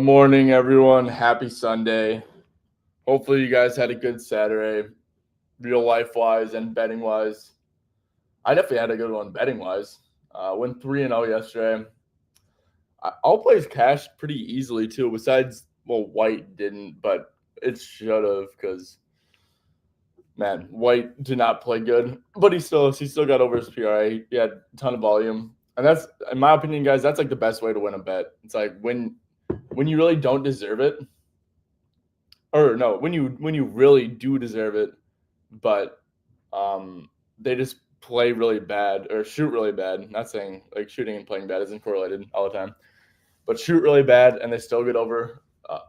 Good morning, everyone. Happy Sunday. Hopefully, you guys had a good Saturday, real life wise and betting wise. I definitely had a good one betting wise. Went 3-0 yesterday. All plays cashed pretty easily too. Besides, well, White didn't, but it should have because man, White did not play good, but he still got over his PRA. He had a ton of volume, and that's, in my opinion, guys, that's like the best way to win a bet. It's like when you really don't deserve it, or no, when you really do deserve it, but they just play really bad or shoot really bad. Not saying like shooting and playing bad isn't correlated all the time, but shoot really bad and they still get over.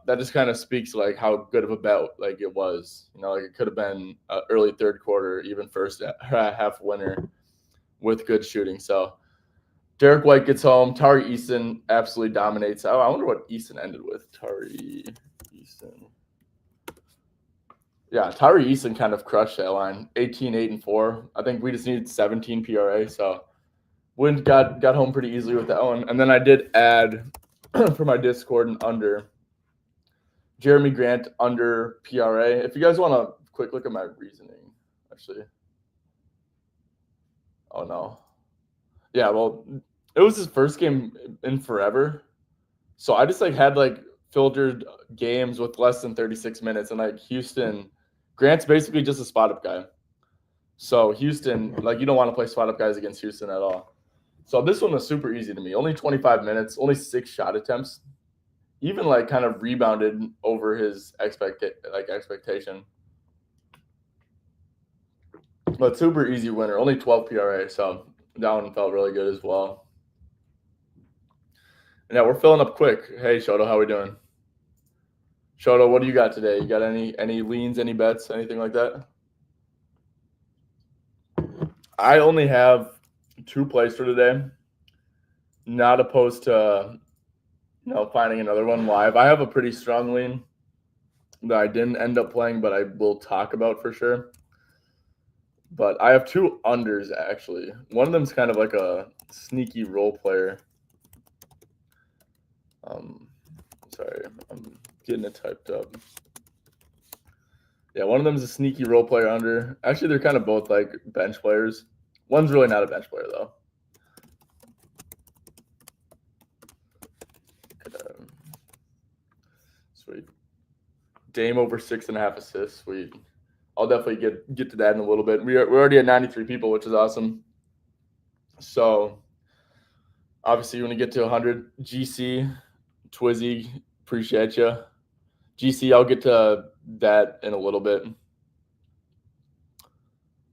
That just kind of speaks like how good of a bet like it was. Like it could have been early third quarter, even first half winner with good shooting. So Derek White gets home. Tari Eason absolutely dominates. I wonder what Eason ended with. Tari Eason. Yeah, Tari Eason kind of crushed that line. 18, 8, and 4. I think we just needed 17 PRA, so got home pretty easily with that one. And then I did add for my Discord an under. Jeremy Grant under PRA. If you guys want a quick look at my reasoning, actually. Oh no. Yeah, well, it was his first game in forever. So I just had filtered games with less than 36 minutes, and Houston, Grant's basically just a spot up guy. So Houston, you don't want to play spot up guys against Houston at all. So this one was super easy to me. Only 25 minutes, only 6 shot attempts. Even kind of rebounded over his expectation. But super easy winner. Only 12 PRA, so that one felt really good as well. And yeah, we're filling up quick. Hey Shoto, how we doing? Shoto, what do you got today? You got any leans, any bets, anything like that? I only have 2 plays for today. Not opposed to finding another one live. I have a pretty strong lean that I didn't end up playing, but I will talk about for sure. But I have 2 unders actually. One of them's kind of like a sneaky role player. Sorry, I'm getting it typed up. Yeah, one of them is a sneaky role player under. Actually, they're kind of both bench players. One's really not a bench player though. Sweet. Dame over 6.5 assists. Sweet. I'll definitely get to that in a little bit. We're already at 93 people, which is awesome. So obviously, when you get to 100, GC, Twizzy, appreciate you. GC, I'll get to that in a little bit.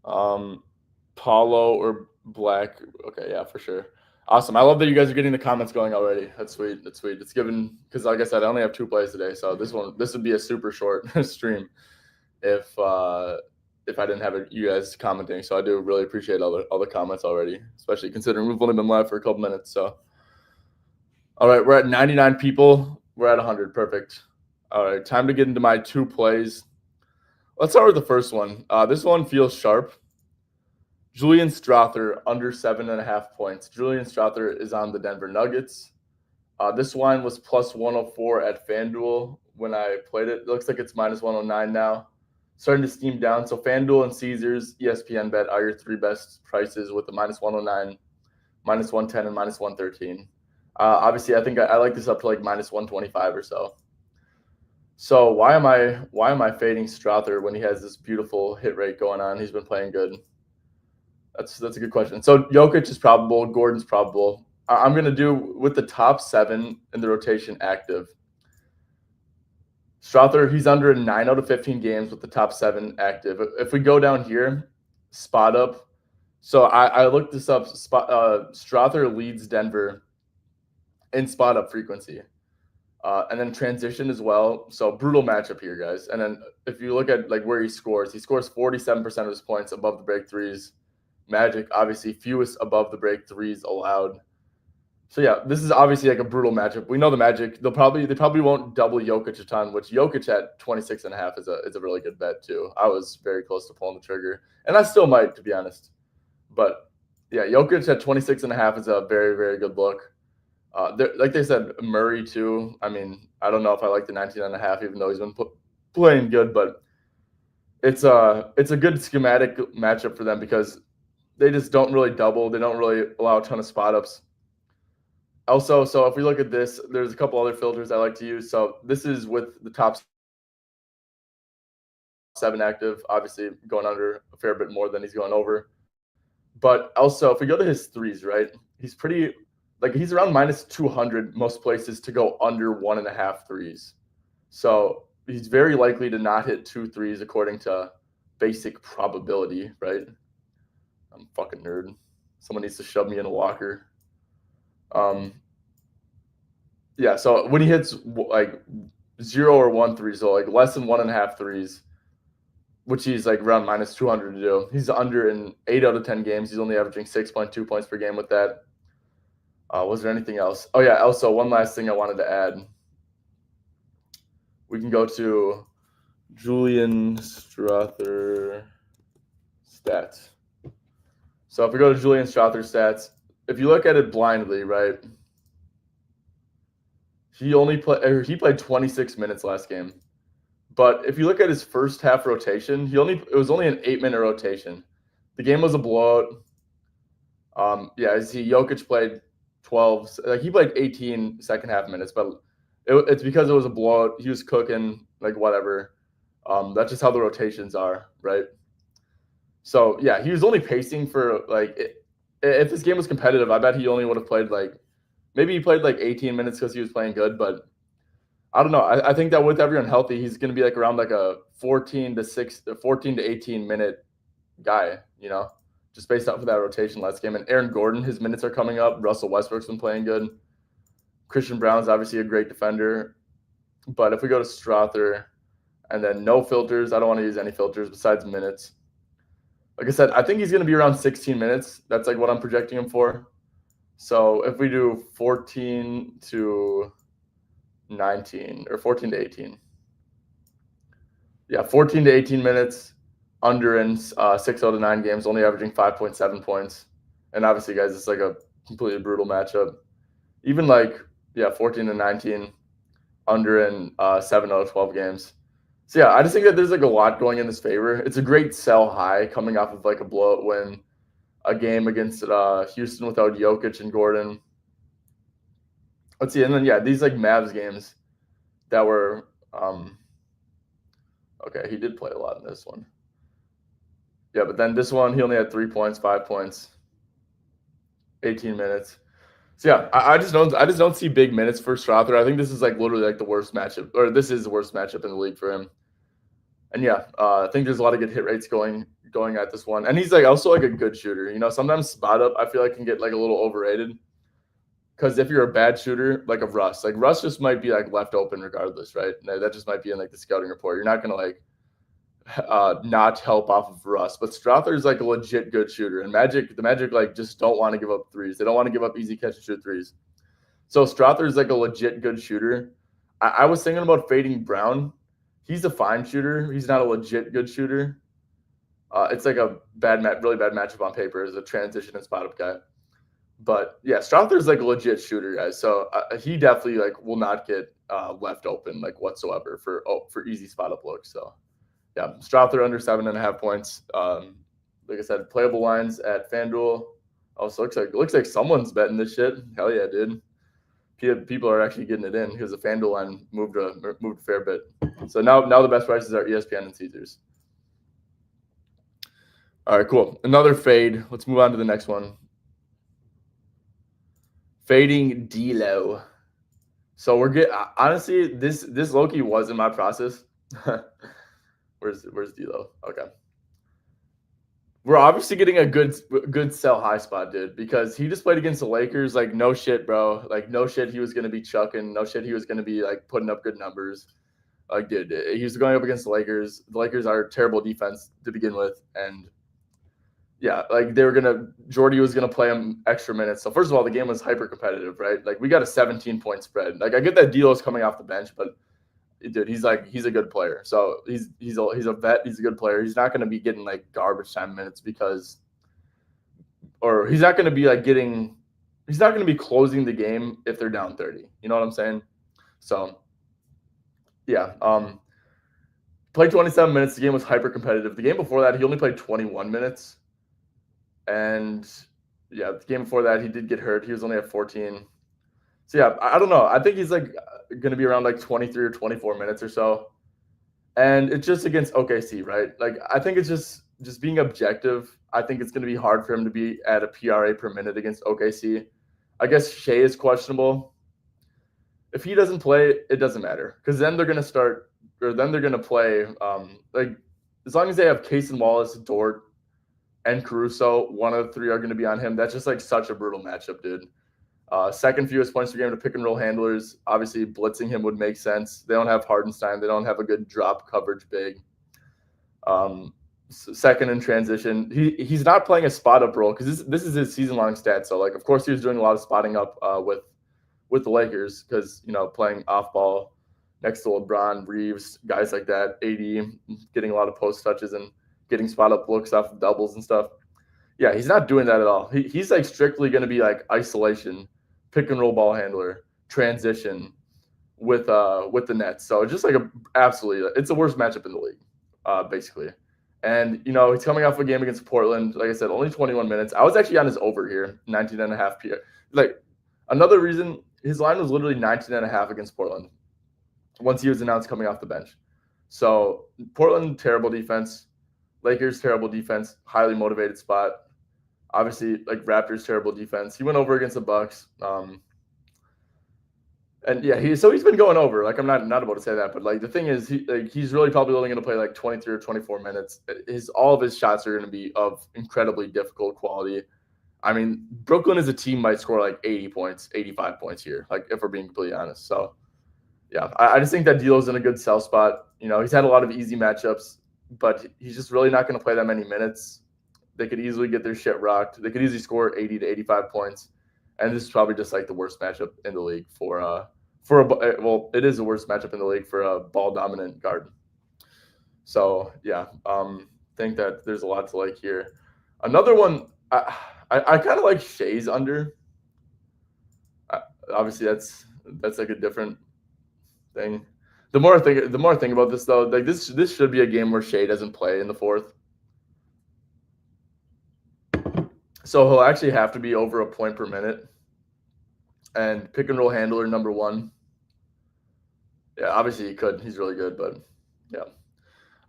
Paulo or Black. Okay, yeah, for sure. Awesome. I love that you guys are getting the comments going already. That's sweet. That's sweet. It's given because, like I said, I only have 2 plays today, so this would be a super short stream if I didn't have you guys commenting. So I do really appreciate all the comments already, especially considering we've only been live for a couple minutes. So, all right, we're at 99 people. We're at 100. Perfect. All right, time to get into my 2 plays. Let's start with the first one. This one feels sharp. Julian Strawther under 7.5 points. Julian Strawther is on the Denver Nuggets. This line was plus 104 at FanDuel when I played it. It looks like it's minus 109 now. Starting to steam down. So FanDuel and Caesars, ESPN Bet are your 3 best prices with the minus 109, minus 110, and minus 113. Obviously, I think I like this up to minus 125 or so. So why am I fading Strawther when he has this beautiful hit rate going on? He's been playing good. That's a good question. So Jokic is probable. Gordon's probable. I'm going to do with the top 7 in the rotation active. Strawther, he's under 9 out of 15 games with the top 7 active. If we go down here, spot up. So I looked this up. Strawther leads Denver in spot up frequency. And then transition as well. So brutal matchup here, guys. And then if you look at where he scores 47% of his points above the break threes. Magic, obviously, fewest above the break threes allowed. So yeah, this is obviously a brutal matchup. We know the Magic. They probably won't double Jokic a ton, which Jokic at 26.5 is a really good bet too. I was very close to pulling the trigger, and I still might, to be honest. But yeah, Jokic at 26.5 is a very, very good look. Like they said, Murray too. I mean, I don't know if I like the 19.5, even though he's been playing good, but it's a good schematic matchup for them because they just don't really double. They don't really allow a ton of spot ups. Also, so if we look at this, there's a couple other filters I like to use. So this is with the top 7 active, obviously going under a fair bit more than he's going over. But also, if we go to his threes, right, he's pretty like he's around minus 200 most places to go under 1.5 threes. So he's very likely to not hit 2 threes according to basic probability, right? I'm a fucking nerd. Someone needs to shove me in a locker. Yeah, so when he hits like 0 or 1 threes, so like less than 1.5 threes, which he's like around minus 200 to do. He's under in 8 out of 10 games. He's only averaging 6.2 points per game with that. Was there anything else? Oh, yeah. Also, one last thing I wanted to add. We can go to Julian Strother stats. So if we go to Julian Strother stats, if you look at it blindly, right, he played 26 minutes last game. But if you look at his first half rotation, it was only an 8-minute rotation. The game was a blowout. Jokic played 12. Like he played 18 second half minutes, but it's because it was a blowout. He was cooking, like whatever. That's just how the rotations are, right? So yeah, he was only pacing for if this game was competitive, I bet he only would have played maybe he played 18 minutes because he was playing good, but I don't know. I think that with everyone healthy, he's going to be around a 14 to 18 minute guy, just based off of that rotation last game. And Aaron Gordon, his minutes are coming up. Russell Westbrook's been playing good. Christian Brown's obviously a great defender. But if we go to Strother and then no filters, I don't want to use any filters besides minutes. Like I said, I think he's going to be around 16 minutes. That's what I'm projecting him for. So if we do 14 to 19 or 14 to 18. Yeah, 14 to 18 minutes under in 6 out of 9 games, only averaging 5.7 points. And obviously, guys, it's a completely brutal matchup. Even 14 to 19 under in 7 out of 12 games. So yeah, I just think that there's a lot going in his favor. It's a great sell high coming off of a blowout win, a game against Houston without Jokic and Gordon. Let's see, and then these Mavs games that were okay, he did play a lot in this one. Yeah, but then this one he only had 3 points, 5 points, 18 minutes. So yeah, I just don't see big minutes for Strother. I think this is literally the worst matchup, or this is the worst matchup in the league for him. And yeah, I think there's a lot of good hit rates going at this one, and he's also a good shooter. Sometimes spot up I feel can get a little overrated. Because if you're a bad shooter, of Russ, Russ just might be left open regardless, right? That just might be in the scouting report. You're not gonna not help off of Russ, but Strother is a legit good shooter, and the Magic just don't want to give up threes. They don't want to give up easy catch and shoot threes. So Strother is a legit good shooter. I was thinking about fading Brown. He's a fine shooter. He's not a legit good shooter. It's a really bad matchup on paper as a transition and spot up guy. But yeah, Strother's a legit shooter, guys. So he definitely will not get left open whatsoever for easy spot up looks. So yeah, Strother under 7.5 points. Like I said, playable lines at FanDuel. Also looks like someone's betting this shit. Hell yeah, dude. People are actually getting it in because the FanDuel line moved a fair bit. So now the best prices are ESPN and Caesars. All right, cool. Another fade. Let's move on to the next one. Fading D'Lo. So we're good. Honestly, this low-key was in my process. Where's D'Lo? Okay. We're obviously getting a good sell high spot, dude, because he just played against the Lakers. No shit, bro. No shit he was going to be chucking. No shit he was going to be putting up good numbers. Dude, he was going up against the Lakers. The Lakers are a terrible defense to begin with, and yeah, Jordy was gonna play him extra minutes. So first of all, the game was hyper competitive, right? We got a 17-point spread. I get that D'Lo's coming off the bench, but dude, he's a good player. So he's a vet. He's a good player. He's not gonna be getting garbage time minutes or he's not gonna be getting he's not going to be closing the game if they're down 30. You know what I'm saying? So yeah, played 27 minutes. The game was hyper competitive. The game before that, he only played 21 minutes. And yeah, the game before that, he did get hurt. He was only at 14. So yeah, I don't know. I think he's like going to be around like 23 or 24 minutes or so. And it's just against OKC, right? Like I think it's just being objective. I think it's going to be hard for him to be at a PRA per minute against OKC. I guess Shea is questionable. If he doesn't play, it doesn't matter because then they're going to start, or then they're going to play. Like as long as they have Case and Wallace, Dort, and Caruso, one of the three are going to be on him. That's just like such a brutal matchup, dude. Second fewest points per game to pick and roll handlers. Obviously, blitzing him would make sense. They don't have Hardenstein. They don't have a good drop coverage big. Second in transition. He's not playing a spot up role because this is his season long stat. So like, of course, he was doing a lot of spotting up with the Lakers because playing off ball next to LeBron, Reeves, guys like that. AD getting a lot of post touches and getting spot up looks off of doubles and stuff. Yeah, he's not doing that at all. He's like strictly going to be like isolation, pick and roll ball handler, transition with the Nets. So just like absolutely, it's the worst matchup in the league, basically. And he's coming off a game against Portland. Like I said, only 21 minutes. I was actually on his over here, 19.5 p. Like another reason, his line was literally 19.5 against Portland once he was announced coming off the bench. So Portland, terrible defense. Lakers, terrible defense. Highly motivated spot. Obviously, like Raptors, terrible defense. He went over against the Bucks. And yeah, he's been going over. Like I'm not about to say that, but like the thing is, he's really probably only going to play like 23 or 24 minutes. All of his shots are going to be of incredibly difficult quality. I mean, Brooklyn as a team might score like 80 points, 85 points here. Like if we're being completely honest. So yeah, I just think that D'Lo's in a good sell spot. He's had a lot of easy matchups, but he's just really not going to play that many minutes. They could easily get their shit rocked. They could easily score 80 to 85 points. And this is probably just like the worst matchup in the league it is the worst matchup in the league for a ball dominant guard. So yeah, think that there's a lot to like here. Another one, I kind of like Shea's under. Obviously, that's like a different thing. The more I think about this though, like this should be a game where Shea doesn't play in the fourth. So he'll actually have to be over a point per minute. And pick and roll handler number one. Yeah, obviously he could. He's really good, but yeah.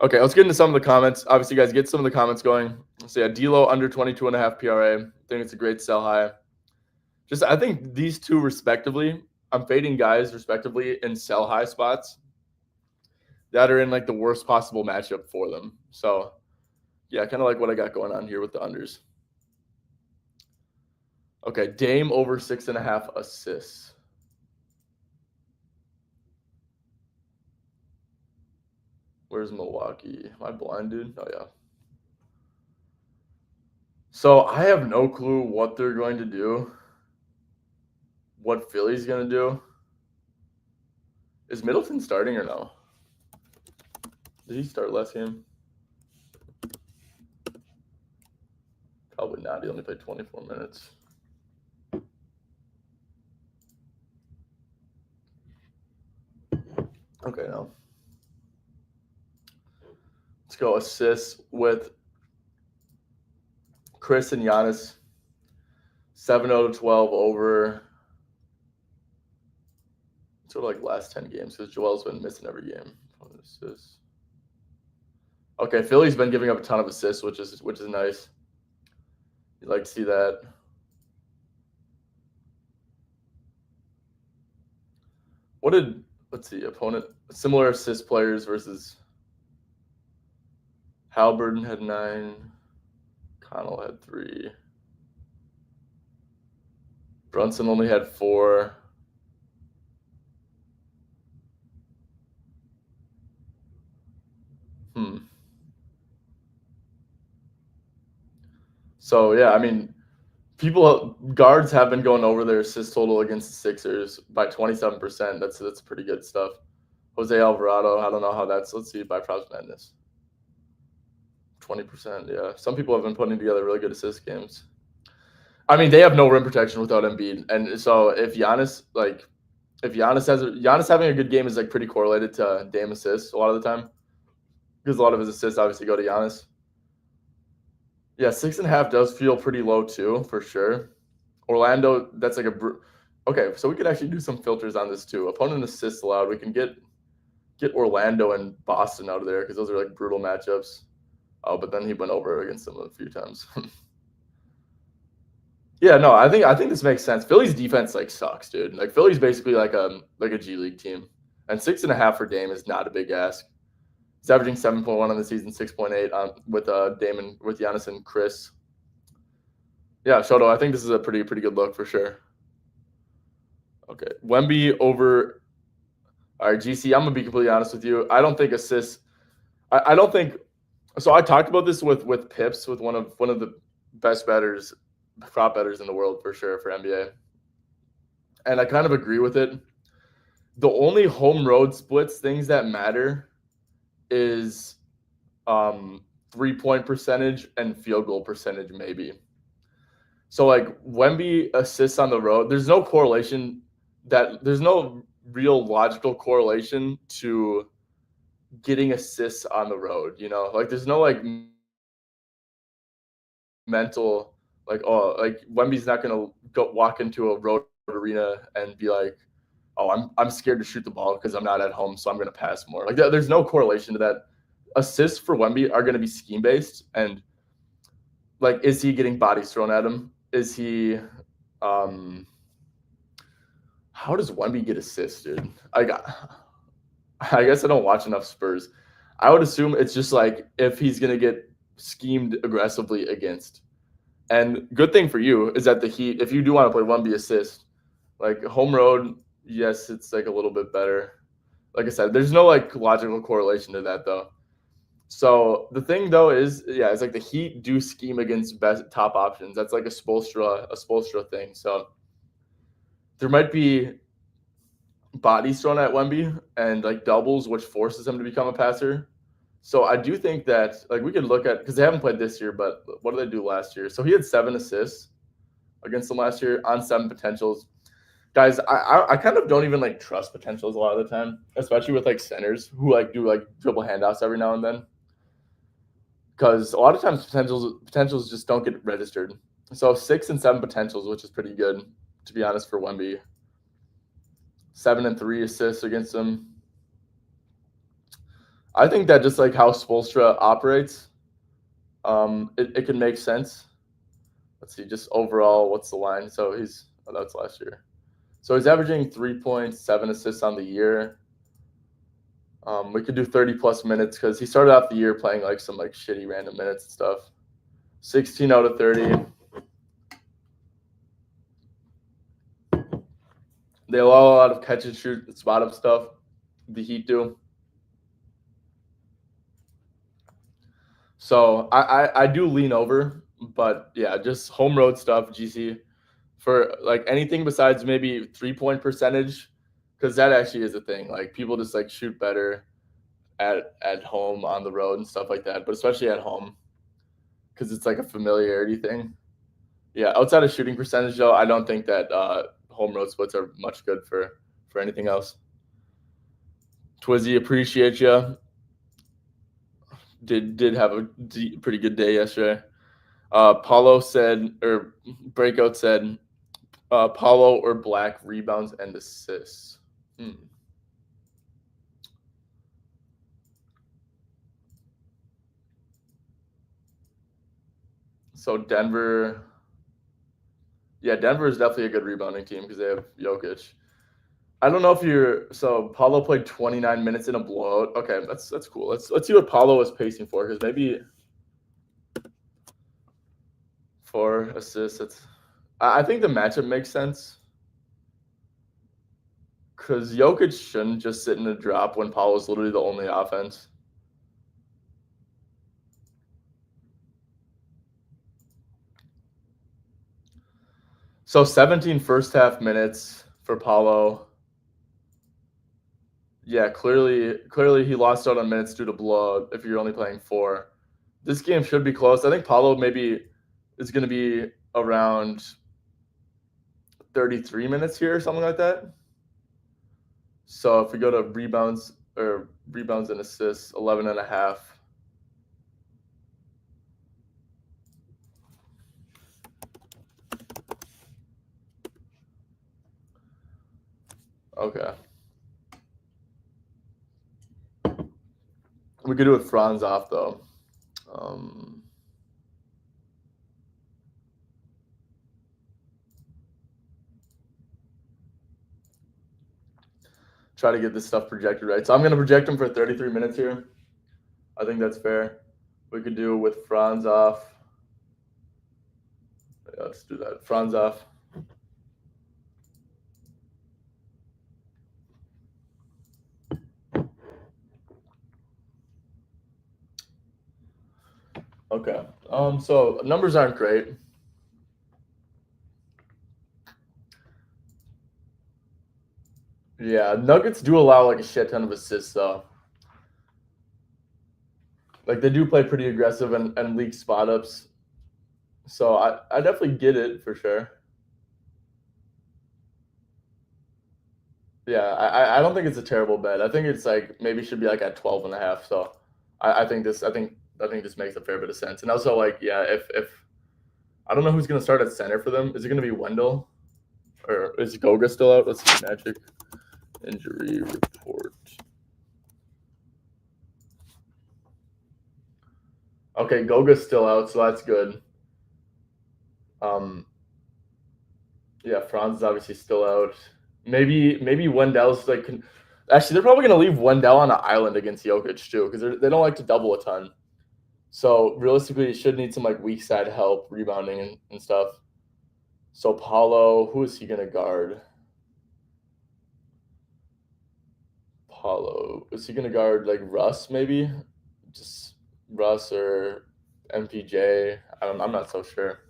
Okay, let's get into some of the comments. Obviously, guys, get some of the comments going. So yeah, D'Lo under 22.5 PRA. I think it's a great sell high. I think these two respectively, I'm fading guys respectively in sell high spots that are in like the worst possible matchup for them. So yeah, kind of like what I got going on here with the unders. Okay, Dame over 6.5 assists. Where's Milwaukee? Am I blind, dude? Oh, yeah. So I have no clue what they're going to do, what Philly's going to do. Is Middleton starting or no? Did he start last game? Probably not. He only played 24 minutes. Okay, no. Let's go assists with Chris and Giannis. 7-0 to 12 over sort of like last 10 games because Joel's been missing every game. Assists. Okay, Philly's been giving up a ton of assists, which is nice. You'd like to see that. Let's see, opponent, similar assist players versus Halliburton had 9. Connell had 3. Brunson only had 4. So yeah, I mean, guards have been going over their assist total against the Sixers by 27%. That's pretty good stuff. Jose Alvarado, I don't know how that's. Let's see by Props Madness. 20%, yeah. Some people have been putting together really good assist games. I mean, they have no rim protection without Embiid, and so if Giannis Giannis having a good game is like pretty correlated to Dame assists a lot of the time because a lot of his assists obviously go to Giannis. Yeah, 6.5 does feel pretty low too, for sure. Orlando, that's like okay. So we could actually do some filters on this too. Opponent assists allowed. We can get Orlando and Boston out of there because those are like brutal matchups. Oh, but then he went over against them a few times. Yeah, no, I think this makes sense. Philly's defense like sucks, dude. Like Philly's basically like a G League team, and 6.5 for Dame is not a big ask. He's averaging 7.1 on the season, 6.8 with Damon, with Giannis and Chris. Yeah, Shoto, I think this is a pretty good look for sure. Okay, Wemby over. All right, GC. I'm gonna be completely honest with you. I don't think assists. I don't think. So I talked about this with Pips, with one of the best bettors, prop bettors in the world for sure for NBA, and I kind of agree with it. The only home road splits things that matter is 3-point percentage and field goal percentage, maybe. So like Wemby assists on the road, there's no correlation there's no real logical correlation to getting assists on the road, you know? Like there's no like mental like, oh, like Wemby's not gonna go walk into a road arena and be like, oh, I'm scared to shoot the ball because I'm not at home, so I'm gonna pass more. Like there's no correlation to that. Assists for Wemby are gonna be scheme based, and like, is he getting bodies thrown at him? Is he how does Wemby get assists, dude? I guess I don't watch enough Spurs. I would assume it's just like if he's gonna get schemed aggressively against. And good thing for you is that the Heat, if you do want to play Wemby assist, like home road, yes, it's like a little bit better. Like I said, there's no like logical correlation to that though. So the thing though is, yeah, it's like the Heat do scheme against best top options. That's like a Spoelstra thing. So there might be bodies thrown at Wemby and like doubles, which forces him to become a passer. So I do think that like we could look at, because they haven't played this year, but what did they do last year? So he had 7 assists against them last year on 7 potentials. Guys, I kind of don't even like trust potentials a lot of the time, especially with like centers who like do like dribble handoffs every now and then. Because a lot of times potentials just don't get registered. So 6 and 7 potentials, which is pretty good, to be honest, for Wemby. 7 and 3 assists against him. I think that just like how Spoelstra operates, it can make sense. Let's see, just overall, what's the line? So that's last year. So he's averaging 3.7 assists on the year. We could do 30 plus minutes because he started off the year playing like some like shitty random minutes and stuff. 16 out of 30. They allow a lot of catch and shoot, spot up stuff. The Heat do. So I do lean over, but yeah, just home road stuff, GC, for like anything besides maybe 3-point percentage, because that actually is a thing. Like people just like shoot better at home on the road and stuff like that, but especially at home because it's like a familiarity thing. Yeah, outside of shooting percentage though, I don't think that home road splits are much good for anything else. Twizzy, appreciate you. Did have a pretty good day yesterday. Paulo said, or Breakout said, Paulo or Black rebounds and assists. So Denver, yeah, Denver is definitely a good rebounding team because they have Jokic. I don't know if so Paulo played 29 minutes in a blowout. Okay, that's cool. Let's see what Paulo is pacing for, because maybe 4 assists. I think the matchup makes sense because Jokic shouldn't just sit in a drop when Paulo's literally the only offense. So 17 first half minutes for Paulo. Yeah, clearly he lost out on minutes due to blowout if you're only playing 4. This game should be close. I think Paulo maybe is going to be around 33 minutes here or something like that. So if we go to rebounds and assists, 11 and a half. Okay. We could do it Franz off though. Try to get this stuff projected right. So I'm going to project him for 33 minutes here. I think that's fair. We could do with Franz off. Yeah, let's do that. Franz off. Okay. So numbers aren't great. Yeah, Nuggets do allow like a shit ton of assists though. Like they do play pretty aggressive and leak spot ups. So I definitely get it for sure. Yeah, I don't think it's a terrible bet. I think it's like maybe should be like at 12 and a half. So I think this makes a fair bit of sense. And also like, yeah, if I don't know who's gonna start at center for them. Is it gonna be Wendell? Or is Goga still out? Let's see, Magic injury report. Okay, Goga's still out, so that's good. Yeah, Franz is obviously still out. Maybe Wendell's like. Actually, they're probably gonna leave Wendell on an island against Jokic too, because they don't like to double a ton. So realistically, it should need some like weak side help, rebounding and stuff. So Paulo, who is he gonna guard? Paulo, is he gonna guard like Russ maybe? Just Russ or MPJ? I'm not so sure.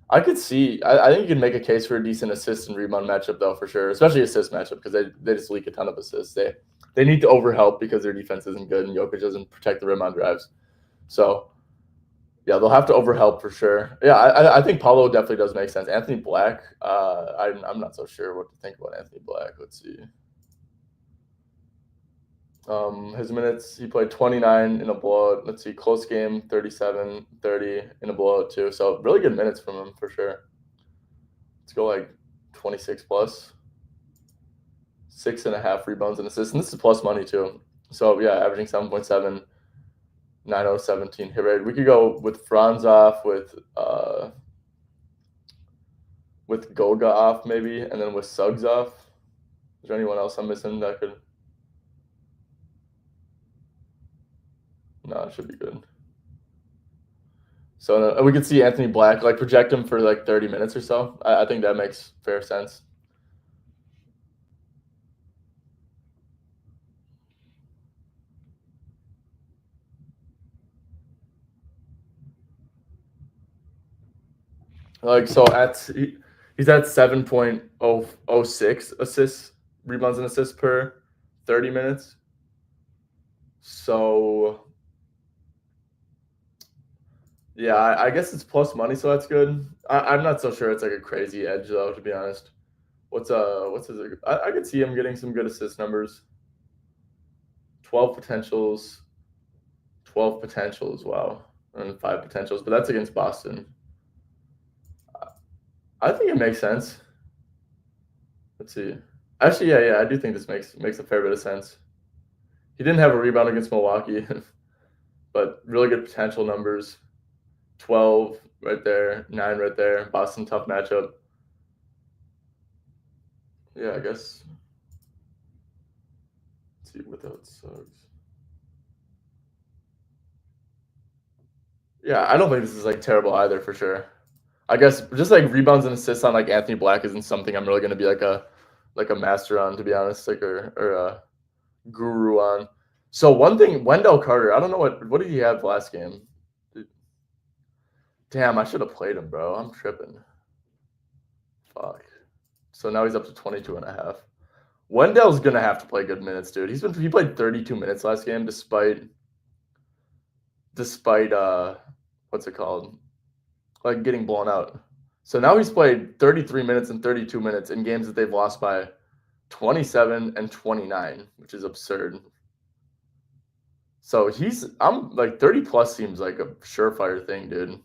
I could see. I think you can make a case for a decent assist and rebound matchup though for sure, especially assist matchup because they just leak a ton of assists. They need to overhelp because their defense isn't good and Jokic doesn't protect the rim on drives. So yeah, they'll have to overhelp for sure. Yeah, I think Paulo definitely does make sense. Anthony Black, I'm not so sure what to think about Anthony Black. Let's see. His minutes, he played 29 in a blowout. Let's see, close game, 37, 30 in a blowout too. So really good minutes from him for sure. Let's go like 26 plus, 6.5 rebounds and assists. And this is plus money too. So yeah, averaging 7.7, 9.017 hit rate. We could go with Franz off, with Goga off maybe, and then with Suggs off. Is there anyone else I'm missing that could? No, it should be good. So we could see Anthony Black, like project him for like 30 minutes or so. I think that makes fair sense. Like so he's at 7.006 assists, rebounds and assists per 30 minutes. So yeah, I guess it's plus money, so that's good. I'm not so sure it's like a crazy edge though, to be honest. What's his? I could see him getting some good assist numbers. 12 potentials, 12 potentials. Wow, and 5 potentials, but that's against Boston. I think it makes sense. Let's see. Actually, yeah, I do think this makes a fair bit of sense. He didn't have a rebound against Milwaukee, but really good potential numbers. 12 right there, 9 right there. Boston tough matchup. Yeah, I guess. Let's see without Suggs. Yeah, I don't think this is like terrible either for sure. I guess just like rebounds and assists on like Anthony Black isn't something I'm really gonna be like a master on, to be honest, like or a guru on. So one thing, Wendell Carter, I don't know what did he have last game? Damn, I should have played him, bro. I'm tripping. Fuck. So now he's up to 22 and a half. Wendell's gonna have to play good minutes, dude. He played 32 minutes last game despite what's it called? like getting blown out. So now he's played 33 minutes and 32 minutes in games that they've lost by 27 and 29, which is absurd. So I'm like 30 plus seems like a surefire thing, dude.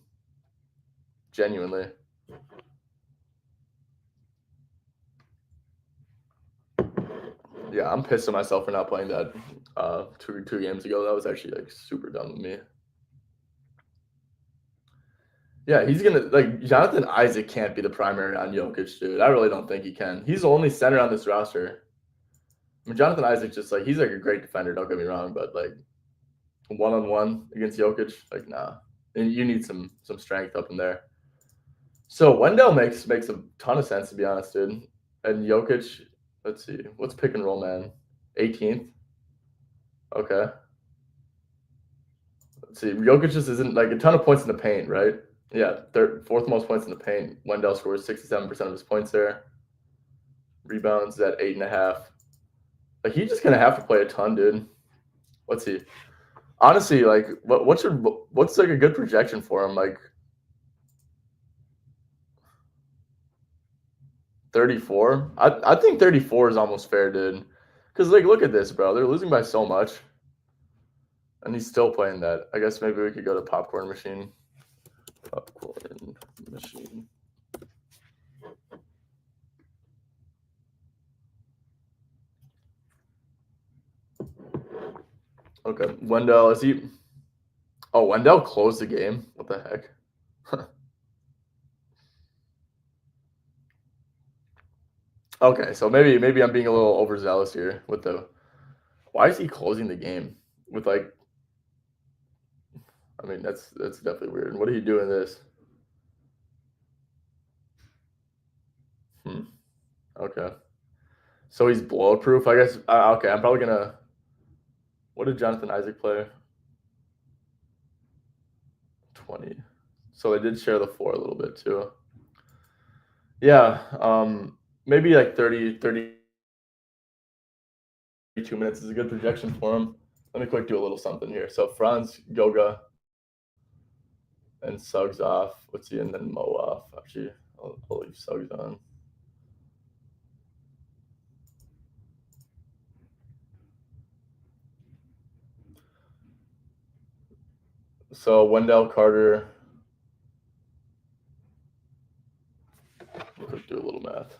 Genuinely. Yeah, I'm pissed at myself for not playing that two games ago. That was actually like super dumb of me. Yeah, he's gonna like Jonathan Isaac can't be the primary on Jokic, dude. I really don't think he can. He's the only center on this roster. I mean, Jonathan Isaac just like he's like a great defender. Don't get me wrong, but like 1-on-1 against Jokic, like nah. And you need some strength up in there. So Wendell makes a ton of sense to be honest, dude. And Jokic, let's see, what's pick and roll, man? 18th. Okay. Let's see. Jokic just isn't like a ton of points in the paint, right? Yeah, fourth most points in the paint. Wendell scores 67% of his points there. Rebounds at 8.5. Like he's just gonna have to play a ton, dude. Let's see. Honestly, like what's like a good projection for him? Like 34. I think 34 is almost fair, dude. Because like look at this, bro. They're losing by so much, and he's still playing that. I guess maybe we could go to popcorn machine. Popcorn machine. Okay, Wendell is he? Oh, Wendell closed the game. What the heck? Okay, so maybe I'm being a little overzealous here with the. Why is he closing the game with like? I mean, that's definitely weird. What are you doing this? Okay, so he's blow proof. I guess. Okay, I'm probably gonna. What did Jonathan Isaac play? 20. So they did share the floor a little bit too. Yeah, maybe like 32 minutes is a good projection for him. Let me quick do a little something here. So Franz, Goga, and Suggs off. What's he and then Mo off? Actually, I'll leave Suggs on. So Wendell Carter. We'll do a little math.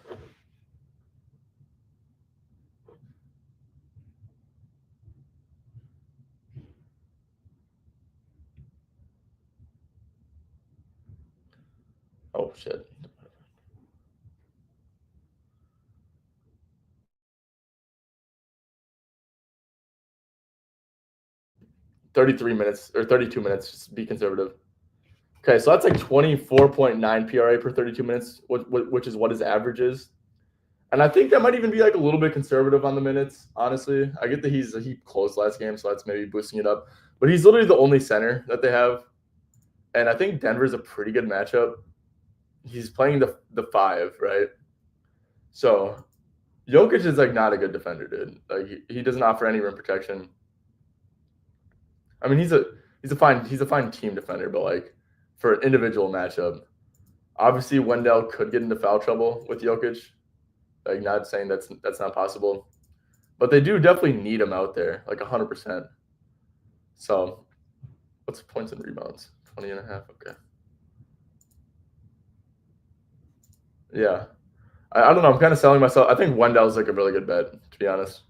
Oh shit. $33 minutes or 32 minutes, just be conservative. Okay, so that's like 24.9 PRA per 32 minutes, which is what his average is. And I think that might even be like a little bit conservative on the minutes, honestly. I get that he closed last game, so that's maybe boosting it up. But he's literally the only center that they have. And I think Denver's a pretty good matchup. He's playing the 5, right? So Jokic is like not a good defender, dude. Like he doesn't offer any rim protection. I mean, he's a fine team defender, but like for an individual matchup, obviously Wendell could get into foul trouble with Jokic. Like not saying that's not possible, but they do definitely need him out there, like 100%. So, what's points and rebounds? 20.5. Okay. Yeah, I don't know. I'm kind of selling myself. I think Wendell's like a really good bet, to be honest.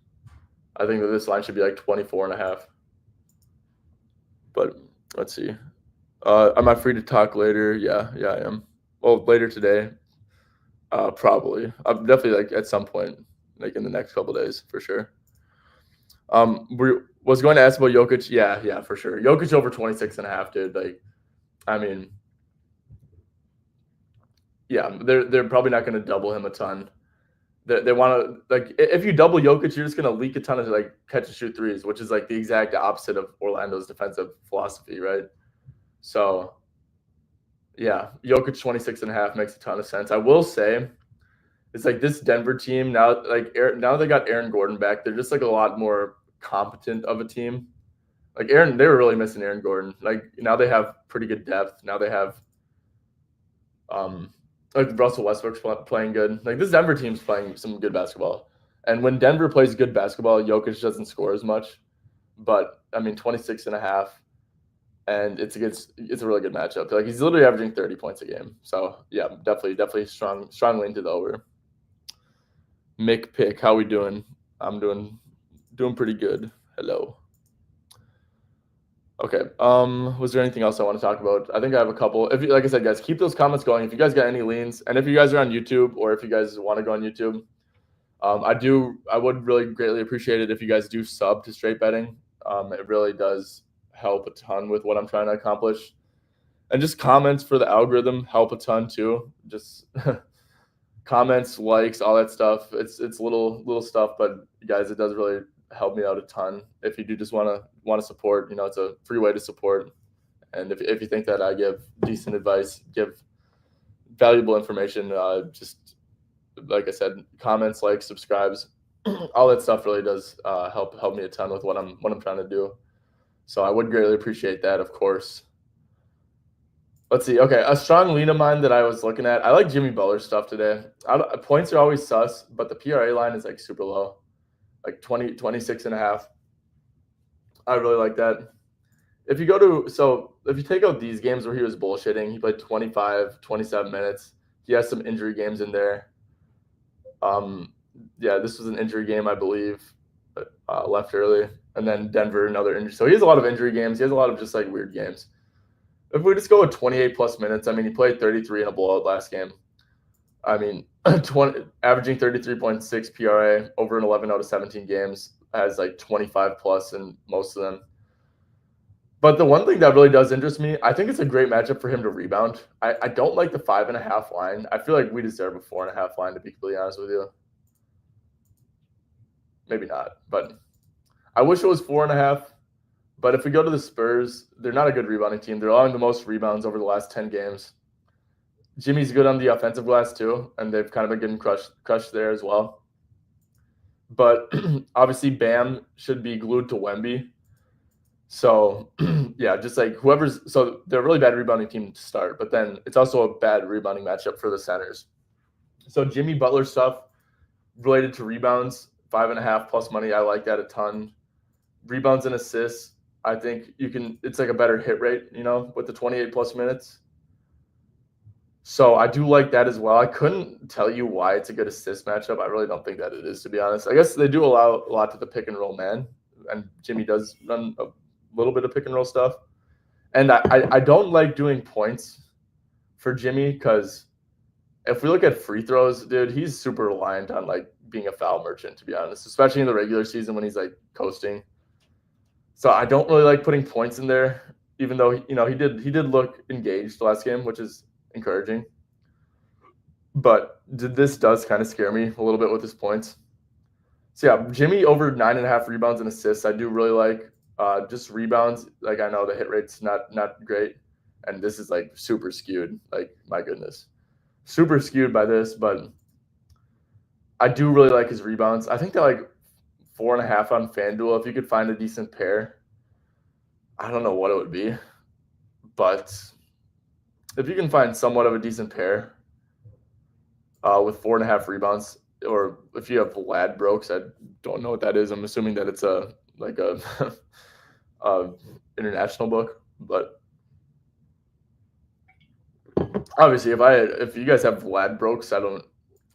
I think that this line should be like 24.5. But let's see. Am I free to talk later? Yeah, I am. Well, later today. Probably. I'm definitely like at some point, like in the next couple days for sure. Was going to ask about Jokic. Yeah, for sure. Jokic over 26.5, dude. Like, I mean, yeah, they're probably not going to double him a ton. They want to like if you double Jokic, you're just going to leak a ton of like catch and shoot threes, which is like the exact opposite of Orlando's defensive philosophy, right? So, yeah, Jokic 26.5 makes a ton of sense. I will say, it's like this Denver team now. Like now they got Aaron Gordon back. They're just like a lot more competent of a team. Like they were really missing Aaron Gordon. Like now they have pretty good depth. Now they have Like Russell Westbrook's playing good. Like this Denver team's playing some good basketball. And when Denver plays good basketball, Jokic doesn't score as much. But I mean, 26.5, and it's a really good matchup. Like he's literally averaging 30 points a game. So yeah, definitely strong lean to the over. Mick Pick, how we doing? I'm doing pretty good. Hello. Okay. Was there anything else I want to talk about? I think I have a couple. If you, like I said, guys, keep those comments going. If you guys got any leans, and if you guys are on YouTube or if you guys want to go on YouTube, I would really greatly appreciate it if you guys do sub to Straight Betting. It really does help a ton with what I'm trying to accomplish. And just comments for the algorithm help a ton too. Just comments, likes, all that stuff. It's little stuff, but guys, it does really help me out a ton. If you do just want to support, it's a free way to support. And if you think that I give decent advice, give valuable information, just like I said, comments, likes, subscribes, all that stuff really does help me a ton with what I'm trying to do. So I would greatly appreciate that, of course. Let's see. Okay, a strong lean of mine that I was looking at. I like Jimmy Butler's stuff today. Points are always sus, but the PRA line is like super low, like 26.5. I really like that. If you take out these games where he was bullshitting, he played 25, 27 minutes. He has some injury games in there. Yeah, this was an injury game, I believe, left early. And then Denver, another injury. So he has a lot of injury games. He has a lot of just like weird games. If we just go with 28 plus minutes, I mean, he played 33 in a blowout last game. I mean, averaging 33.6 PRA over an 11 out of 17 games, has like 25 plus in most of them. But the one thing that really does interest me, I think it's a great matchup for him to rebound. I don't like the 5.5 line. I feel like we deserve a 4.5 line, to be completely honest with you. Maybe not, but I wish it was 4.5. But if we go to the Spurs, they're not a good rebounding team. They're allowing the most rebounds over the last 10 games. Jimmy's good on the offensive glass too, and they've kind of been getting crushed there as well. But obviously Bam should be glued to Wemby. So yeah, just like so they're a really bad rebounding team to start, but then it's also a bad rebounding matchup for the centers. So Jimmy Butler stuff related to rebounds, 5.5 plus money. I like that a ton. Rebounds and assists, I think it's like a better hit rate, with the 28 plus minutes. So I do like that as well. I couldn't tell you why it's a good assist matchup. I really don't think that it is, to be honest. I guess they do allow a lot to the pick and roll man, and Jimmy does run a little bit of pick and roll stuff. And I don't like doing points for Jimmy because if we look at free throws, dude, he's super reliant on like being a foul merchant, to be honest, especially in the regular season when he's like coasting. So I don't really like putting points in there, even though he did look engaged last game, which is encouraging. But this does kind of scare me a little bit with his points. So yeah, Jimmy over 9.5 rebounds and assists. I do really like just rebounds. Like I know the hit rate's not great, and this is like super skewed. Like my goodness, super skewed by this, but I do really like his rebounds. I think they're like 4.5 on FanDuel. If you could find a decent pair, I don't know what it would be, but if you can find somewhat of a decent pair with 4.5 rebounds, or if you have Ladbrokes, I don't know what that is. I'm assuming that it's a international book, but obviously if you guys have Ladbrokes, I don't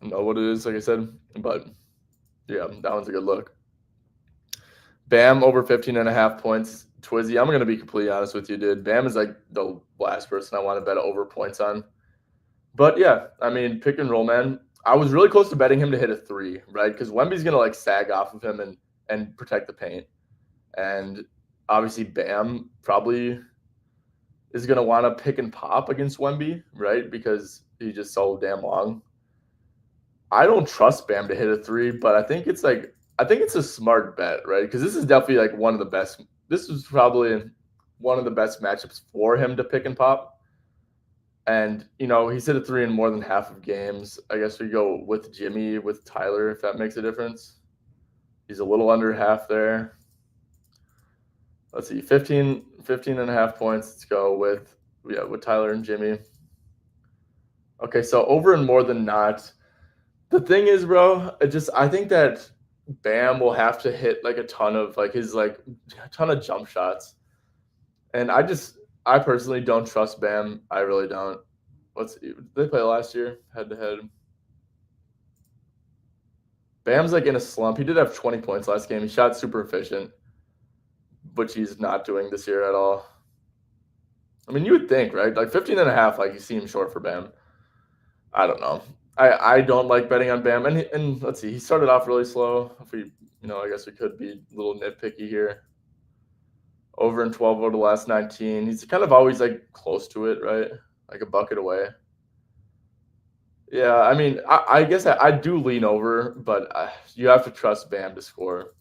know what it is, like I said, but yeah, that one's a good look. Bam over 15.5 points. Twizzy, I'm gonna be completely honest with you, dude. Bam is like the last person I want to bet over points on. But yeah, I mean, pick and roll, man. I was really close to betting him to hit a 3, right? Because Wemby's gonna like sag off of him and protect the paint. And obviously Bam probably is gonna want to pick and pop against Wemby, right? Because he's just so damn long. I don't trust Bam to hit a 3, but I think it's a smart bet, right? Because this is definitely like one of the best. This was probably one of the best matchups for him to pick and pop. And, he's hit a 3 in more than half of games. I guess we go with Jimmy, with Tyler, if that makes a difference. He's a little under half there. Let's see, 15.5 points. Let's go with Tyler and Jimmy. Okay, so over and more than not. The thing is, bro, I think that Bam will have to hit like a ton of like his like a ton of jump shots. And I personally don't trust Bam. I really don't. Did they play last year head to head? Bam's like in a slump. He did have 20 points last game. He shot super efficient, which he's not doing this year at all. I mean, you would think, right? Like 15 and a half, like you seem short for Bam. I don't know. I don't like betting on Bam. And let's see, he started off really slow. If we, I guess we could be a little nitpicky here. Over in 12 over the last 19. He's kind of always like close to it, right? Like a bucket away. Yeah, I mean, I guess I do lean over, but you have to trust Bam to score.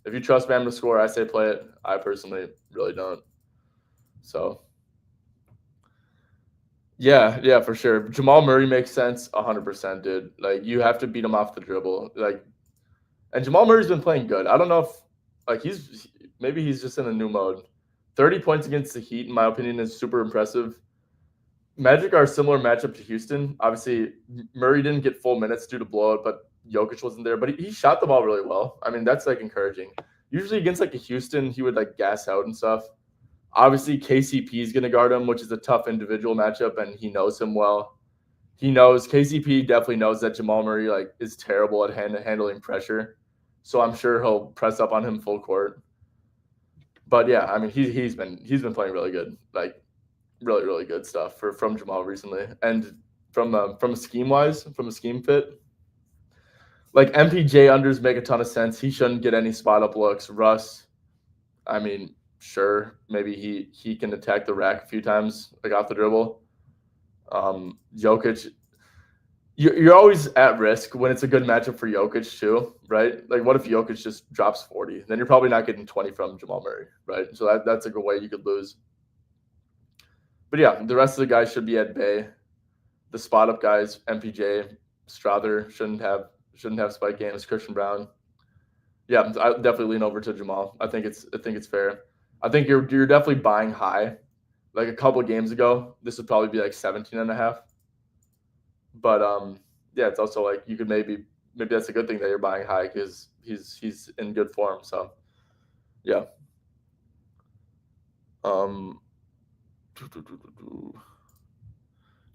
If you trust Bam to score, I say play it. I personally really don't. So, yeah, for sure. Jamal Murray makes sense 100%, dude. Like, you have to beat him off the dribble. Like, and Jamal Murray's been playing good. I don't know if, like, maybe he's just in a new mode. 30 points against the Heat, in my opinion, is super impressive. Magic are a similar matchup to Houston. Obviously, Murray didn't get full minutes due to blowout, but Jokic wasn't there. But he shot the ball really well. I mean, that's like encouraging. Usually against like a Houston, he would like gas out and stuff. Obviously, KCP is going to guard him, which is a tough individual matchup, and he knows him well. He knows KCP definitely knows that Jamal Murray like is terrible at handling pressure, so I'm sure he'll press up on him full court. But yeah, I mean he's been playing really good, like really really good stuff from Jamal recently, and from a scheme wise, from a scheme fit, like MPJ unders make a ton of sense. He shouldn't get any spot up looks. Russ, I mean, sure, maybe he can attack the rack a few times, like off the dribble. Jokic, you're always at risk when it's a good matchup for Jokic too, right? Like, what if Jokic just drops 40? Then you're probably not getting 20 from Jamal Murray, right? So that's a good way you could lose. But yeah, the rest of the guys should be at bay. The spot up guys, MPJ, Strother shouldn't have spike games. Christian Brown, yeah, I definitely lean over to Jamal. I think it's fair. I think you're definitely buying high. Like a couple of games ago, this would probably be like 17 and a half. But yeah, it's also like you could maybe that's a good thing that you're buying high because he's in good form. So yeah. Um,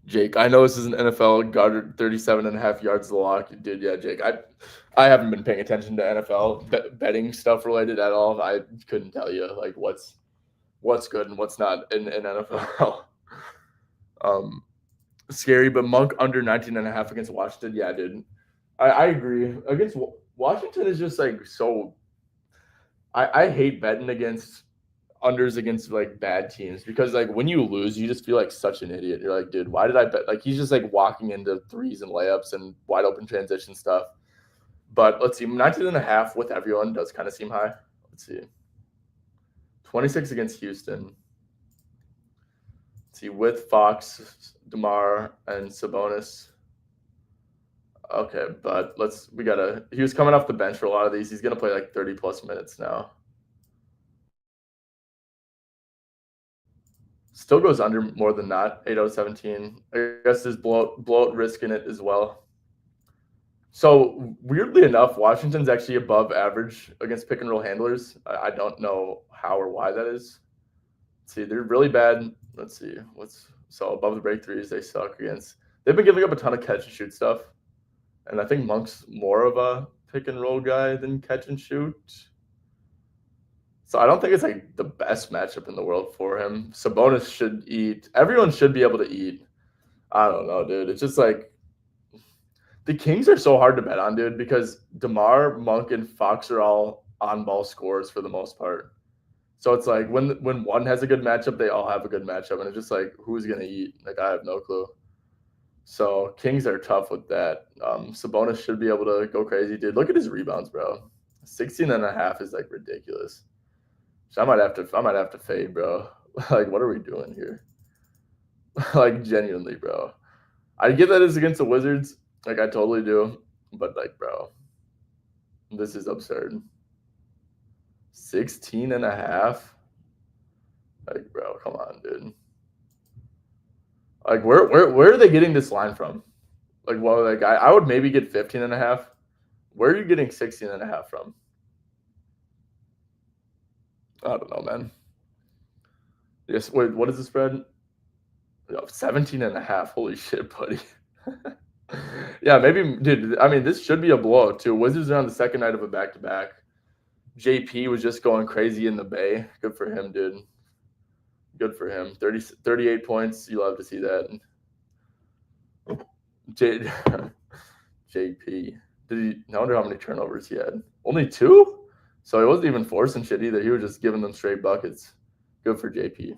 Jake, I know this is an NFL guarded 37 and a half yards the lock. Dude, yeah, Jake. I haven't been paying attention to NFL betting stuff related at all. I couldn't tell you like what's good and what's not in NFL. um, Scary, but Monk under 19 and a half against Washington. Yeah, dude. I agree. Against Washington is just like so. I hate betting against unders against like bad teams because like when you lose, you just feel like such an idiot. You're like, dude, why did I bet? Like he's just like walking into threes and layups and wide open transition stuff. But let's see, 19 and a half with everyone does kind of seem high. Let's see. 26 against Houston. Let's see, with Fox, DeMar, and Sabonis. Okay, but he was coming off the bench for a lot of these. He's gonna play like 30 plus minutes now. Still goes under more than that, 8 out of 17. I guess there's blowout risk in it as well. So weirdly enough, Washington's actually above average against pick and roll handlers. I don't know how or why that is. Let's see, they're really bad. Let's see, so above the break threes, they suck against. They've been giving up a ton of catch and shoot stuff, and I think Monk's more of a pick and roll guy than catch and shoot. So I don't think it's like the best matchup in the world for him. Sabonis should eat. Everyone should be able to eat. I don't know, dude. It's just like the Kings are so hard to bet on, dude, because DeMar, Monk, and Fox are all on-ball scorers for the most part. So it's like when one has a good matchup, they all have a good matchup, and it's just like who's gonna eat? Like I have no clue. So Kings are tough with that. Sabonis should be able to go crazy, dude. Look at his rebounds, bro. 16 and a half is like ridiculous. So I might have to fade, bro. Like, what are we doing here? Like, genuinely, bro. I get that it's against the Wizards. Like, I totally do. But, like, bro, this is absurd. 16 and a half? Like, bro, come on, dude. Like where are they getting this line from? Like, well, like I would maybe get 15.5. Where are you getting 16.5 from? I don't know, man. Yes, wait, what is the spread? 17.5. Holy shit, buddy. Yeah, maybe, dude. I mean, this should be a blowout too. Wizards are on the second night of a back-to-back. JP was just going crazy in the Bay. Good for him, dude. Good for him. 38 points. You love to see that. JP. I wonder how many turnovers he had. Only 2? So he wasn't even forcing shit either. He was just giving them straight buckets. Good for JP.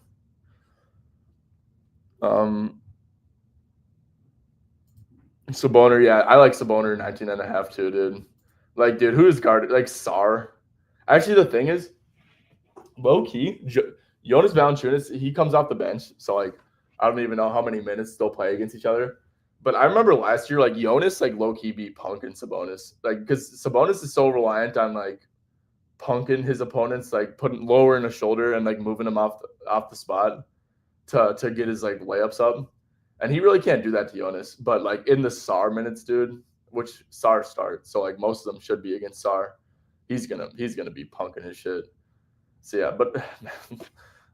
Saboner, yeah, I like Saboner 19.5 too, dude. Like, dude, who is guarded? Like, Sar. Actually, the thing is, low key, Jonas Valanciunas, he comes off the bench. So, like, I don't even know how many minutes they'll play against each other. But I remember last year, like, Jonas, like, low key beat Punk and Sabonis. Like, because Sabonis is so reliant on, like, punking his opponents, like, putting lower in the shoulder and, like, moving him off the spot to get his, like, layups up. And he really can't do that to Jonas. But, like, in the Sar minutes, dude, which Sar starts, so, like, most of them should be against Sar, he's gonna be punking his shit. So, yeah, but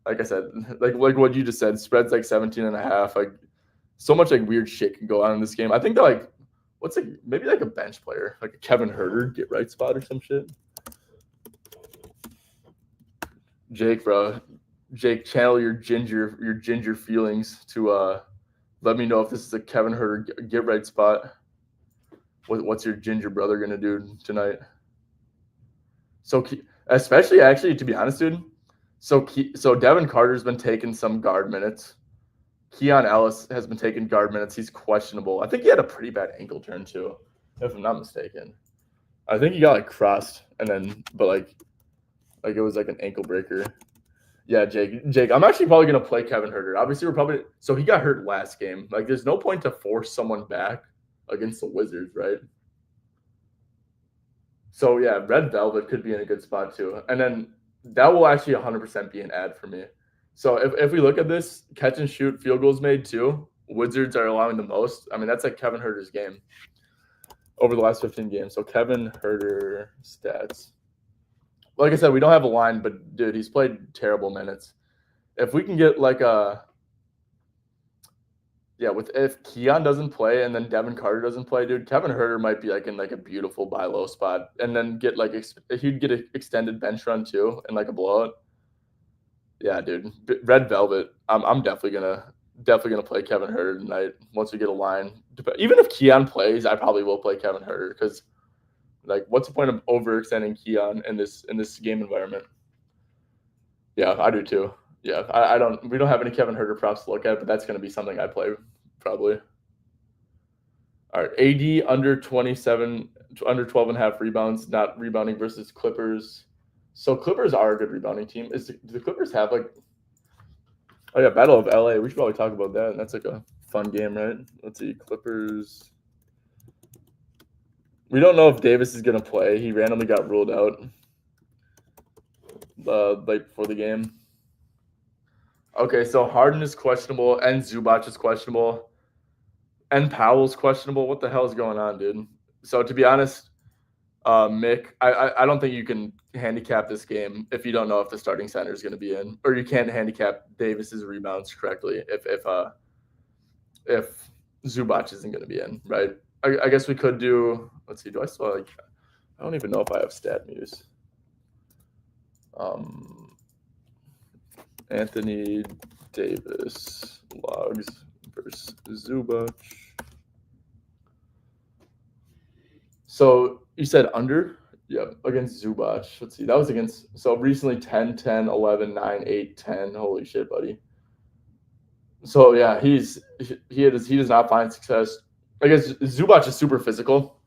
like I said, like what you just said, spread's like 17.5. Like, so much, like, weird shit can go on in this game. I think that, like, what's, like, maybe, like, a bench player, like a Kevin Huerter get right spot or some shit. Jake, bro. Jake, channel your ginger feelings to let me know if this is a Kevin Huerter get right spot. What's your ginger brother gonna do tonight? So, especially, actually, to be honest, dude. So Devin Carter's been taking some guard minutes. Keon Ellis has been taking guard minutes. He's questionable. I think he had a pretty bad ankle turn too, if I'm not mistaken. I think he got, like, crossed and then, but like it was like an ankle breaker. Yeah, Jake, I'm actually probably gonna play Kevin Huerter. Obviously, so he got hurt last game. Like, there's no point to force someone back against the Wizards, right? So yeah, Red Velvet could be in a good spot too, and then that will actually 100% be an ad for me. So if we look at this, catch and shoot field goals made too, Wizards are allowing the most. I mean, that's like Kevin Huerter's game over the last 15 games. So Kevin Huerter stats. Like I said, we don't have a line, but dude, he's played terrible minutes. If we can get like if Keon doesn't play and then Devin Carter doesn't play, dude, Kevin Huerter might be like in like a beautiful buy low spot, and then get like he'd get an extended bench run too and like a blowout. Yeah, dude, Red Velvet. I'm definitely gonna play Kevin Huerter tonight once we get a line. Even if Keon plays, I probably will play Kevin Huerter because, like, what's the point of overextending Keon in this game environment? Yeah, I do too. Yeah, I don't. We don't have any Kevin Huerter props to look at, but that's going to be something I play probably. All right, AD under 27, under 12.5 rebounds, not rebounding versus Clippers. So Clippers are a good rebounding team. Do the Clippers have like? Oh yeah, Battle of LA. We should probably talk about that. That's like a fun game, right? Let's see, Clippers. We don't know if Davis is going to play. He randomly got ruled out right before the game. Okay, so Harden is questionable, and Zubac is questionable, and Powell's questionable. What the hell is going on, dude? So to be honest, Mick, I don't think you can handicap this game if you don't know if the starting center is going to be in, or you can't handicap Davis's rebounds correctly if Zubac isn't going to be in, right? I guess we could do. Let's see. Do I still like? I don't even know if I have stat muse. Anthony Davis logs versus Zubac. So you said under? Yep, against Zubac. Let's see. That was against, so recently 10, 10, 11, 9, 8, 10. Holy shit, buddy. So yeah, he does not find success. I guess Zubac is super physical,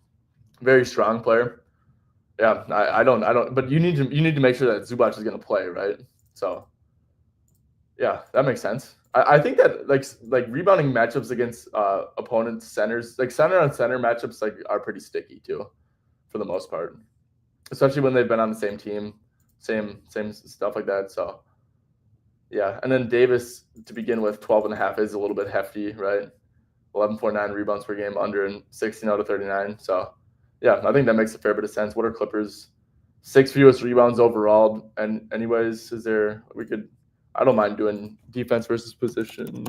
very strong player. Yeah, I don't, but you need to make sure that Zubac is going to play, right? So yeah, that makes sense. I think that like rebounding matchups against opponents centers, like center on center matchups, like are pretty sticky too, for the most part, especially when they've been on the same team, same stuff like that. So Yeah, and then Davis to begin with, 12.5 is a little bit hefty, right? 11.9 rebounds per game, under and 16 out of 39. So, yeah, I think that makes a fair bit of sense. What are Clippers' 6th fewest rebounds overall? And anyways, I don't mind doing defense versus position.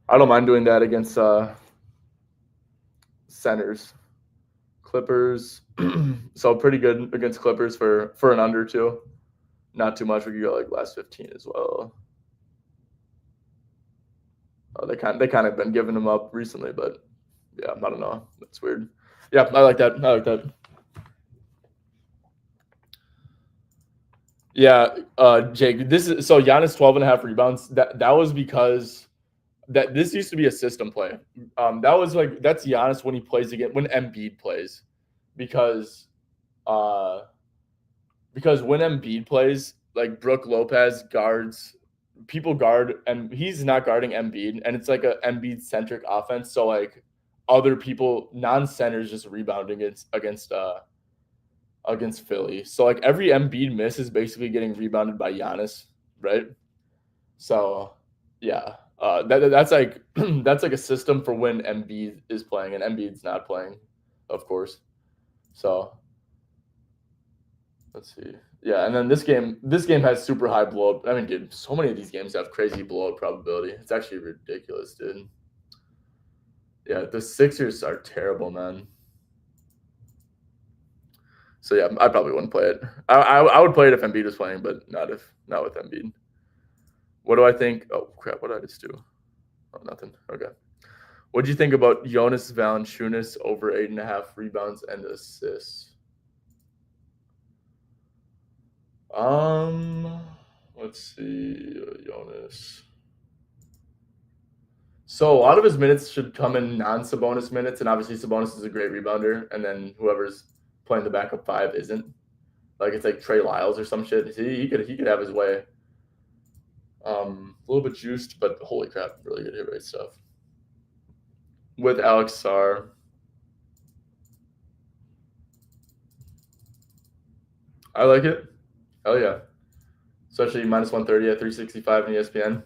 I don't mind doing that against centers. Clippers, so pretty good against Clippers for an under too. Not too much. We could go like last 15 as well. They kind of been giving them up recently, but yeah, I don't know. That's weird. Yeah, I like that. Yeah, Jake. This is so Giannis 12.5 rebounds. That was because that this used to be a system play. That's Giannis when he plays again when Embiid plays, because uh because when Embiid plays, like Brook Lopez people guard, and he's not guarding Embiid, and it's like a Embiid centric offense. So like other people, non centers, just rebounding against Philly. So like every Embiid miss is basically getting rebounded by Giannis, right? So yeah, that's like that's like a system for when Embiid is playing and Embiid's not playing, of course. So let's see. Yeah, and then this game has super high blowout. I mean, dude, so many of these games have crazy blowout probability. It's actually ridiculous, dude. Yeah, the Sixers are terrible, man. So yeah, I probably wouldn't play it. I would play it if Embiid was playing, but not with Embiid. What do I think? Oh crap! What did I just do? Oh, nothing. Okay. What do you think about Jonas Valanciunas over 8.5 rebounds and assists? Um, let's see, Jonas. So a lot of his minutes should come in non-Sabonis minutes, and obviously Sabonis is a great rebounder, and then whoever's playing the backup five isn't. Like it's like Trey Lyles or some shit. He could have his way. A little bit juiced, but holy crap, really good hit rate stuff. With Alex Sarr. I like it. Hell yeah. Especially minus 130 at 365 in ESPN.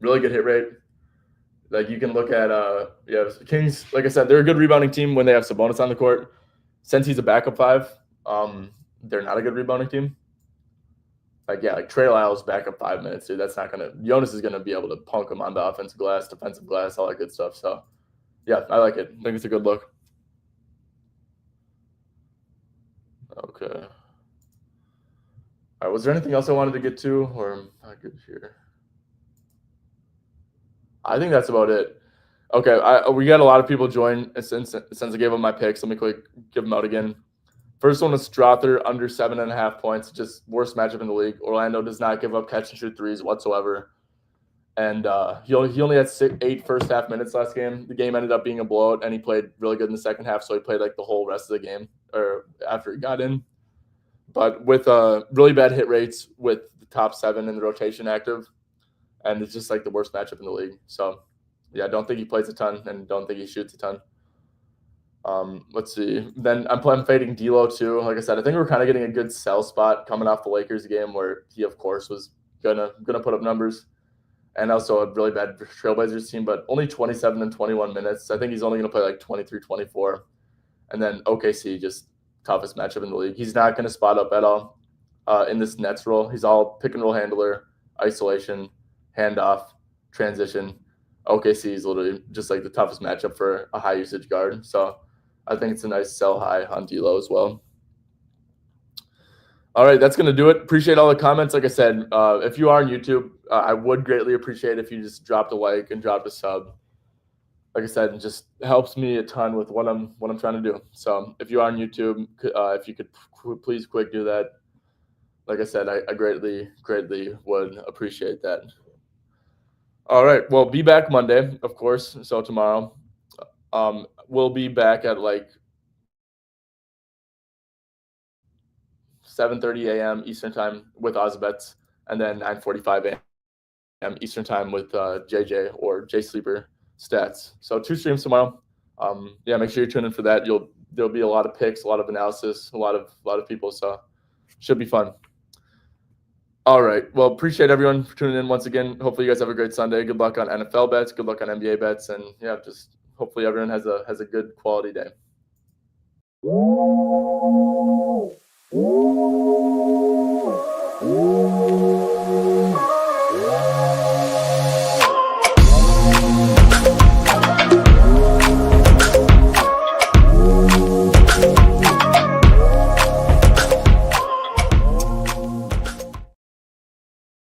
Really good hit rate. Like you can look at Kings, like I said, they're a good rebounding team when they have Sabonis on the court. Since he's a backup five, they're not a good rebounding team. Like Trey Lyles backup 5 minutes, dude. That's not gonna Jonas is gonna be able to punk him on the offensive glass, defensive glass, all that good stuff. So yeah, I like it. I think it's a good look. Okay. All right, was there anything else I wanted to get to, or am I good here? I think that's about it. Okay, we got a lot of people join since I gave them my picks. Let me quick give them out again. First one was Strother under 7.5 points. Just worst matchup in the league. Orlando does not give up catch and shoot threes whatsoever, and he only had 8 first half minutes last game. The game ended up being a blowout, and he played really good in the second half. So he played like the whole rest of the game, or after he got in. But with really bad hit rates with the top 7 in the rotation active, and it's just like the worst matchup in the league. So yeah, I don't think he plays a ton, and don't think he shoots a ton. Let's see. Then I'm fading D'Lo too. Like I said, I think we're kind of getting a good sell spot coming off the Lakers game, where he, of course, was gonna put up numbers, and also a really bad Trailblazers team, but only 27 and 21 minutes. I think he's only gonna play like 23, 24, and then OKC, just toughest matchup in the league. He's not gonna spot up at all in this Nets role. He's all pick and roll handler, isolation, handoff, transition. OKC is literally just like the toughest matchup for a high usage guard. So I think it's a nice sell high on D'Lo as well. All right, that's going to do it. Appreciate all the comments. Like I said, if you are on YouTube, I would greatly appreciate if you just dropped a like and dropped a sub. Like I said, it just helps me a ton with what I'm trying to do. So if you are on YouTube, if you could please quick do that. Like I said, I greatly would appreciate that. All right. Well, be back Monday, of course. So tomorrow, we'll be back at like 7:30 a.m. Eastern time with Ozbets, and then 9:45 a.m. Eastern time with JJ or J Sleeper Stats. So 2 streams tomorrow. Yeah, make sure you tune in for that. There'll be a lot of picks, a lot of analysis, a lot of people. So should be fun. All right. Well, appreciate everyone for tuning in once again. Hopefully you guys have a great Sunday. Good luck on NFL bets. Good luck on NBA bets. And yeah, just hopefully everyone has a good quality day.